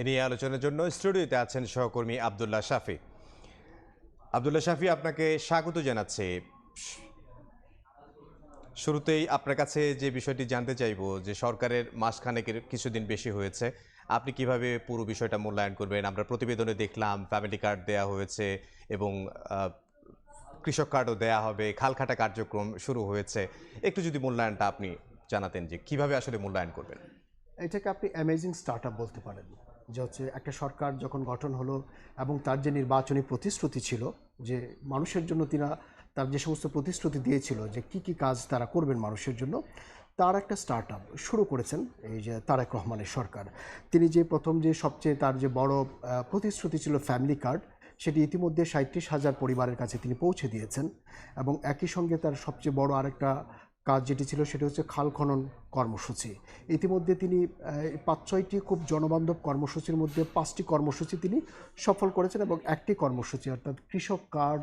এ নিয়ে আলোচনার জন্য স্টুডিওতে আছেন সহকর্মী আব্দুল্লাহ শাফি। আব্দুল্লাহ শাফি, আপনাকে স্বাগত জানাচ্ছি। শুরুতেই আপনার কাছে যে বিষয়টি জানতে চাইবো যে সরকারের মাসখানেকের কিছুদিন বেশি হয়েছে, আপনি কিভাবে পুরো বিষয়টা মূল্যায়ন করবেন? আমরা প্রতিবেদনে দেখলাম ফ্যামিলি কার্ড দেয়া হয়েছে এবং কৃষক কার্ডও দেয়া হবে, খালকাটা কার্যক্রম শুরু হয়েছে। একটু যদি মূল্যায়নটা আপনি জানাতেন যে কিভাবে আসলে মূল্যায়ন করবেন? এটাকে আপনি অ্যামেজিং স্টার্টআপ বলতে পারেন। যে হচ্ছে একটা সরকার যখন গঠন হলো এবং তার যে নির্বাচনী প্রতিশ্রুতি ছিল যে মানুষের জন্য তার যে সমস্ত প্রতিশ্রুতি দিয়েছিল যে কি কাজ তারা করবেন মানুষের জন্য, তার একটা স্টার্টআপ শুরু করেছেন এই যে তারেক রহমানের সরকার। তিনি যে প্রথম যে সবচেয়ে তার যে বড় প্রতিশ্রুতি ছিল ফ্যামিলি কার্ড, সেটি ইতিমধ্যে ৩৭,০০০ পরিবারের কাছে তিনি পৌঁছে দিয়েছেন। এবং একই সঙ্গে তার সবচেয়ে বড় আরেকটা কাজ যেটি ছিল সেটি হচ্ছে খাল খনন কর্মসূচি। ইতিমধ্যে তিনি ৫-৬টি খুব জনবান্ধব কর্মসূচির মধ্যে ৫টি কর্মসূচি তিনি সফল করেছেন এবং একটি কর্মসূচি অর্থাৎ কৃষক কার্ড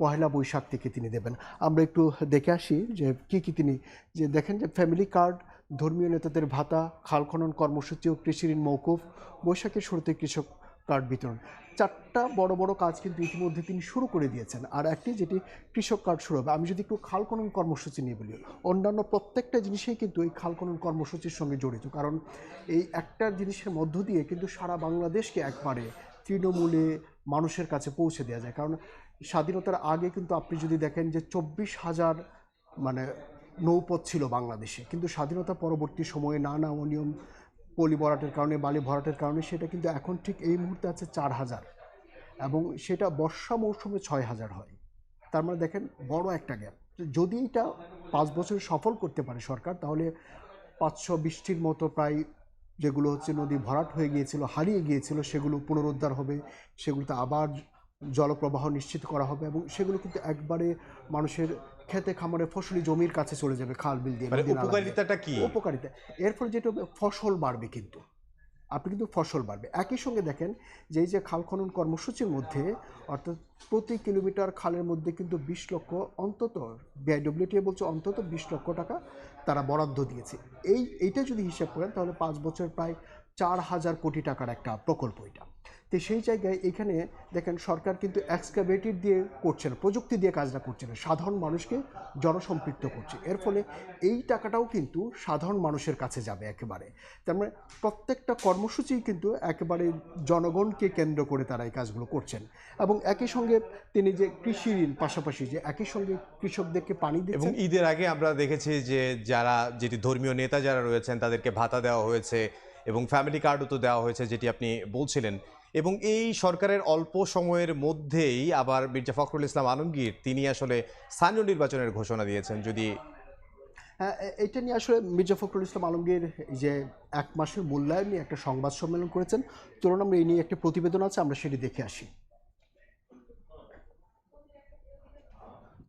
পহেলা বৈশাখ থেকে তিনি দেবেন। আমরা একটু দেখে আসি যে কি তিনি যে দেখেন যে ফ্যামিলি কার্ড, ধর্মীয় নেতাদের ভাতা, খাল খনন কর্মসূচি ও কৃষি ঋণ মওকুফ, বৈশাখের শুরুতে কৃষক কার্ড বিতরণ। ৪টা বড় কাজ কিন্তু ইতিমধ্যে তিনি শুরু করে দিয়েছেন। আর একটি যেটি কৃষক কার্ড শুরু হবে। আমি যদি একটু খাল খনন কর্মসূচি নিয়ে বলি, অন্যান্য প্রত্যেকটা জিনিসেই কিন্তু এই খাল খনন কর্মসূচির সঙ্গে জড়িত। কারণ এই একটা জিনিসের মধ্য দিয়ে কিন্তু সারা বাংলাদেশকে একবারে তৃণমূলে মানুষের কাছে পৌঁছে দেওয়া যায়। কারণ স্বাধীনতার আগে কিন্তু আপনি যদি দেখেন যে ২৪,০০০ মানে নৌপথ ছিল বাংলাদেশে, কিন্তু স্বাধীনতা পরবর্তী সময়ে নানা অনিয়ম, পলি ভরাটের কারণে, বালি ভরাটের কারণে সেটা কিন্তু এখন ঠিক এই মুহূর্তে আছে ৪,০০০ এবং সেটা বর্ষা মৌসুমে ৬,০০০ হয়। তার মানে দেখেন বড় একটা গ্যাপ। যদি এটা ৫ বছর সফল করতে পারে সরকার, তাহলে ৫২০টির মতো প্রায় যেগুলো হচ্ছে নদী ভরাট হয়ে গিয়েছিল, হারিয়ে গিয়েছিল, সেগুলো পুনরুদ্ধার হবে, সেগুলোতে আবার জলপ্রবাহ নিশ্চিত করা হবে এবং সেগুলো কিন্তু একবারে মানুষের খেতে খামারে ফসলি জমির কাছে চলে যাবে, খাল বিল দিয়ে, মানে নদী নালা দিয়ে। উপকারিতাটা কি? উপকারিতা এর ফলে যেটা হবে, ফসল বাড়বে কিন্তু আপনি কিন্তু ফসল বাড়বে। একই সঙ্গে দেখেন যে এই যে খাল খনন কর্মসূচির মধ্যে অর্থাৎ প্রতি কিলোমিটার খালের মধ্যে কিন্তু ২০ লক্ষ অন্তত বিআইডব্লিউটিএ বলছে অন্তত ২০ লক্ষ টাকা তারা বরাদ্দ দিয়েছে। এইটা যদি হিসাব করেন তাহলে ৫ বছর প্রায় ৪,০০০ কোটি টাকার একটা প্রকল্প এটা। তো সেই জায়গায় এখানে দেখেন সরকার কিন্তু এক্সকাভেটর দিয়ে করছে না, প্রযুক্তি দিয়ে কাজটা করছে না, সাধারণ মানুষকে জনসম্পৃক্ত করছে। এর ফলে এই টাকাটাও কিন্তু সাধারণ মানুষের কাছে যাবে একেবারে। তার মানে প্রত্যেকটা কর্মসূচিই কিন্তু একেবারে জনগণকে কেন্দ্র করে তারা এই কাজগুলো করছেন। এবং একই সঙ্গে তিনি যে কৃষি ঋণ পাশাপাশি যে একই সঙ্গে কৃষকদেরকে পানি এবং দিচ্ছেন। ঈদের আগে আমরা দেখেছি যে যেটি ধর্মীয় নেতা যারা রয়েছেন তাদেরকে ভাতা দেওয়া হয়েছে এবং ফ্যামিলি কার্ডও তো দেওয়া হয়েছে, যেটি আপনি বলছিলেন। এবং এই সরকারের অল্প সময়ের মধ্যেই আবার মির্জা ফখরুল ইসলাম আলমগীর তিনি আসলে স্থানীয় নির্বাচনের ঘোষণা দিয়েছেন। যদি হ্যাঁ, এইটা নিয়ে আসলে মির্জা ফখরুল ইসলাম আলমগীর এই যে ১ মাসের মূল্যায়ন নিয়ে একটা সংবাদ সম্মেলন করেছেন। চলুন আমরা এই নিয়ে একটা প্রতিবেদন আছে, আমরা সেটি দেখে আসি।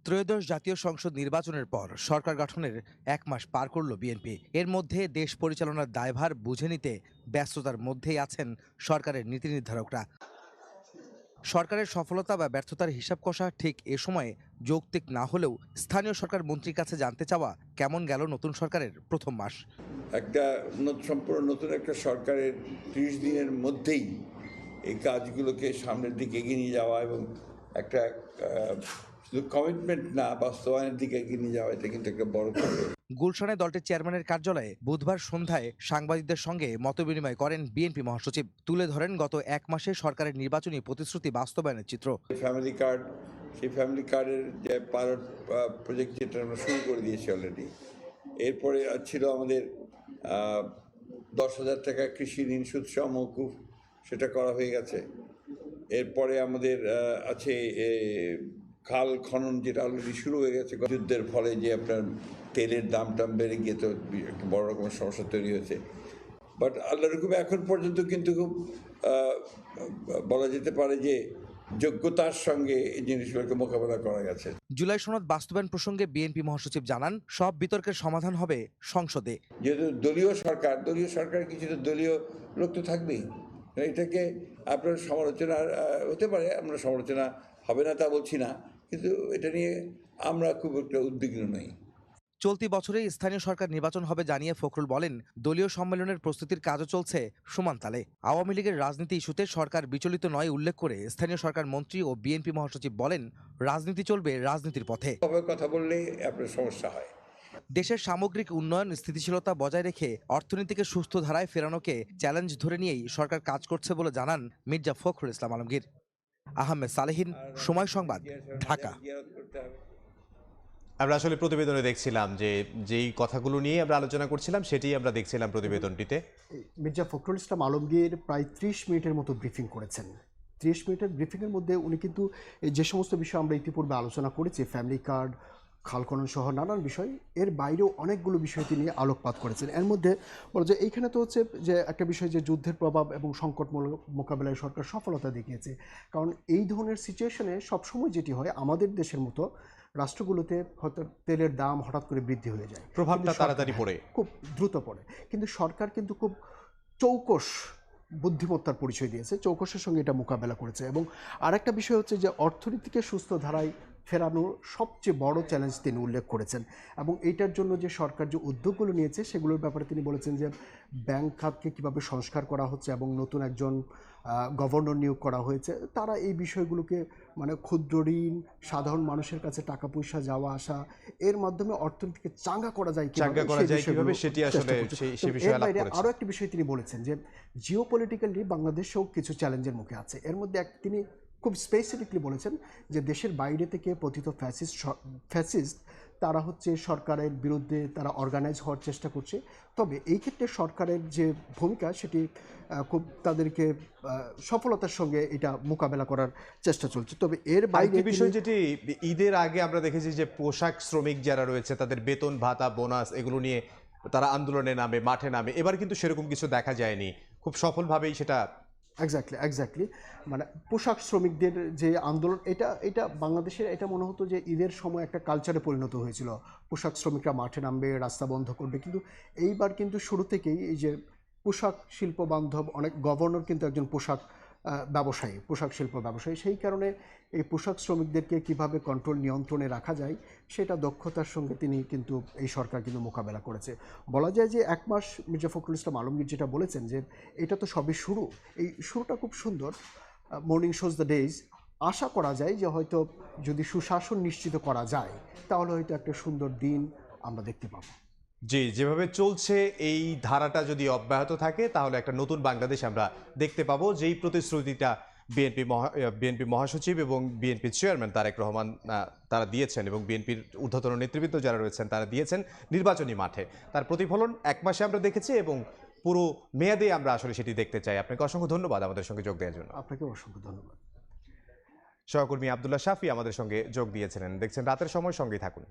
ত্রয়োদশ জাতীয় সংসদ নির্বাচনের পর সরকার গঠনের ১ মাস পার করল বিএনপি। এর মধ্যে দেশ পরিচালনার দায়ভার বুঝে নিতে ব্যস্ততার মধ্যেই আছেন সরকারের নীতি নির্ধারকরা। সরকারের সফলতা বা ব্যর্থতার হিসাব কষা ঠিক এ সময়ে যৌক্তিক না হলেও স্থানীয় সরকার মন্ত্রীর কাছে জানতে চাওয়া কেমন গেল নতুন সরকারের প্রথম মাস। একটা সম্পূর্ণ নতুন একটা সরকারের ৩০ দিনের মধ্যেই এই কাজগুলোকে সামনের দিকে এগিয়ে নিয়ে যাওয়া এবং একটা শুধু কমিটমেন্ট না, বাস্তবায়নের দিকে এগিয়ে নিয়ে যাওয়া, এটা কিন্তু একটা বড় কাজ। গুলশানে দলটির চেয়ারম্যানের কার্যালয়ে বুধবার সন্ধ্যায় সাংবাদিকদের সঙ্গে মতবিনিময় করেন বিএনপি মহাসচিব। তুলে ধরেন গত ১ মাসে সরকারের নির্বাচনী প্রতিশ্রুতি বাস্তবায়নের চিত্র। ফ্যামিলি কার্ড, সেই ফ্যামিলি কার্ডের যে পাইলট প্রজেক্ট যেটা আমরা শুরু করে দিয়েছি অলরেডি। এরপরে ছিল আমাদের ১০,০০০ টাকা কৃষি ঋণ সুদ সহ মওকুফ, সেটা করা হয়ে গেছে। এরপরে আমাদের আছে খাল খনন, যেটা অলরেডি শুরু হয়ে গেছে। যুদ্ধের ফলে যে আপনার তেলের দাম বেড়ে গিয়ে তো একটা বড় রকমের সমস্যা তৈরি হয়েছে। বাট আল্লাহর হুকুমে এখন পর্যন্ত কিন্তু খুব বলা যেতে পারে যে যোগ্যতার সঙ্গে এই জিনিসগুলোকে মোকাবেলা করা গেছে। জুলাই সনদ বাস্তবায়ন প্রসঙ্গে বিএনপি মহাসচিব জানান, সব বিতর্কের সমাধান হবে সংসদে। যেহেতু দলীয় সরকার কিছু তো দলীয় লোক তো থাকবেই। এটাকে আপনার সমালোচনা হতে পারে, আমরা সমালোচনা হবে না তা বলছি না, কিন্তু এটা নিয়ে আমরা খুব একটা উদ্বিগ্ন নই। চলতি বছরেই স্থানীয় সরকার নির্বাচন হবে জানিয়ে ফখরুল বলেন, দলীয় সম্মেলনের প্রস্তুতির কাজও চলছে সমান তালে। আওয়ামী লীগের রাজনীতি ইস্যুতে সরকার বিচলিত নয় উল্লেখ করে স্থানীয় সরকার মন্ত্রী ও বিএনপি মহাসচিব বলেন, রাজনীতি চলবে রাজনীতির পথে। কথা বললে আপনার সমস্যা হয়। দেশের সামগ্রিক উন্নয়ন স্থিতিশীলতা বজায় রেখে অর্থনীতিকে সুস্থ ধারায় ফেরানোকে চ্যালেঞ্জ ধরে নিয়েই সরকার কাজ করছে বলে জানান মির্জা ফখরুল ইসলাম আলমগীর। আহমেদ সালেহীন, সময় সংবাদ, ঢাকা। আমরা আসলে প্রতিবেদনে দেখছিলাম যে যেই কথাগুলো নিয়ে আমরা আলোচনা করছিলাম সেটাই আমরা দেখছিলাম প্রতিবেদনটিতে। মির্জা ফখরুল ইসলাম আলমগীর প্রায় 30 মিনিটের মতো ব্রিফিং করেছেন। 30 মিনিটের ব্রিফিংয়ের মধ্যে উনি কিন্তু যে সমস্ত বিষয় আমরা ইতিপূর্বে আলোচনা করেছি, ফ্যামিলি কার্ড, খাল খনন সহ নানান বিষয়, এর বাইরেও অনেকগুলো বিষয় তিনি আলোকপাত করেছেন। এর মধ্যে বলা যায় এইখানে তো হচ্ছে যে একটা বিষয় যে যুদ্ধের প্রভাব এবং সংকট মোকাবেলায় সরকার সফলতা দেখিয়েছে। কারণ এই ধরনের সিচুয়েশনে সবসময় যেটি হয় আমাদের দেশের মতো রাষ্ট্রগুলোতে হয়তো তেলের দাম হঠাৎ করে বৃদ্ধি হয়ে যায়, প্রভাবটা তাড়াতাড়ি পড়ে, খুব দ্রুত পড়ে। কিন্তু সরকার কিন্তু খুব চৌকস বুদ্ধিমত্তার পরিচয় দিয়েছে, চৌকসের সঙ্গে এটা মোকাবেলা করেছে। এবং আরেকটা বিষয় হচ্ছে যে অর্থনীতিকে সুস্থ ধারায় ফেরানোর সবচেয়ে বড় চ্যালেঞ্জ তিনি উল্লেখ করেছেন। এবং এইটার জন্য যে সরকার যে উদ্যোগগুলো নিয়েছে সেগুলোর ব্যাপারে তিনি বলেছেন যে ব্যাংক খাতকে কীভাবে সংস্কার করা হচ্ছে এবং নতুন একজন গভর্নর নিয়োগ করা হয়েছে। তারা এই বিষয়গুলোকে মানে ক্ষুদ্র ঋণ, সাধারণ মানুষের কাছে টাকা পয়সা যাওয়া আসা, এর মাধ্যমে অর্থনীতিকে চাঙ্গা করা যায় কিভাবে সেটি আসলে সেই বিষয়ে আলাপ করেছেন। আরও একটি বিষয় তিনি বলেছেন যে জিওপলিটিক্যালি বাংলাদেশেও কিছু চ্যালেঞ্জের মুখে আছে। এর মধ্যে তিনি খুব স্পেসিফিকলি বলেছেন যে দেশের বাইরে থেকে পতিত ফ্যাসিস্ট তারা হচ্ছে সরকারের বিরুদ্ধে তারা অর্গানাইজ হওয়ার চেষ্টা করছে। তবে এই ক্ষেত্রে সরকারের যে ভূমিকা সেটি খুব তাদেরকে সফলতার সঙ্গে এটা মোকাবেলা করার চেষ্টা চলছে। তবে এর বাইরে বিষয় যেটি ঈদের আগে আমরা দেখেছি যে পোশাক শ্রমিক যারা রয়েছে তাদের বেতন ভাতা বোনাস এগুলো নিয়ে তারা আন্দোলনে নামে, মাঠে নামে। এবার কিন্তু সেরকম কিছু দেখা যায়নি, খুব সফলভাবেই সেটা। এক্স্যাক্টলি মানে পোশাক শ্রমিকদের যে আন্দোলন, এটা বাংলাদেশের এটা মনে হতো যে ঈদের সময় একটা কালচারে পরিণত হয়েছিল, পোশাক শ্রমিকরা মাঠে নামবে, রাস্তা বন্ধ করবে। কিন্তু এইবার কিন্তু শুরু থেকেই এই যে পোশাক শিল্প বান্ধব অনেক গভর্নর কিন্তু একজন পোশাক শিল্প ব্যবসায়ী। সেই কারণে এই পোশাক শ্রমিকদেরকে কিভাবে কন্ট্রোল নিয়ন্ত্রণে রাখা যায় সেটা দক্ষতার সঙ্গে তিনি কিন্তু এই সরকার কিন্তু মোকাবেলা করেছে। বলা যায় যে 1 মাস মির্জা ফখরুল ইসলাম আলমগীর যেটা বলেছেন যে এটা তো সবই শুরু, এই শুরুটা খুব সুন্দর। Morning shows the days. আশা করা যায় যে হয়তো যদি সুশাসন নিশ্চিত করা যায় তাহলে হয়তো একটা সুন্দর দিন আমরা দেখতে পাবো। জি, যেভাবে চলছে এই ধারাটা যদি অব্যাহত থাকে তাহলে একটা নতুন বাংলাদেশ আমরা দেখতে পাবো, যেই প্রতিশ্রুতিটা বিএনপি মহাসচিব এবং বিএনপি চেয়ারম্যান তারেক রহমান তারা দিয়েছেন এবং বিএনপির ঊর্ধ্বতন নেতৃবৃন্দ যারা রয়েছেন তারা দিয়েছেন নির্বাচনী মাঠে। তার প্রতিফলন 1 মাসে আমরা দেখেছি এবং পুরো মেয়াদে আমরা আসলে সেটি দেখতে চাই। আপনাকে অসংখ্য ধন্যবাদ আমাদের সঙ্গে যোগ দেওয়ার জন্য। আপনাকে অসংখ্য ধন্যবাদ। সহকর্মী আব্দুল্লাহ শাফি আমাদের সঙ্গে যোগ দিয়েছিলেন। দেখছেন রাতের সময়, সঙ্গেই থাকুন।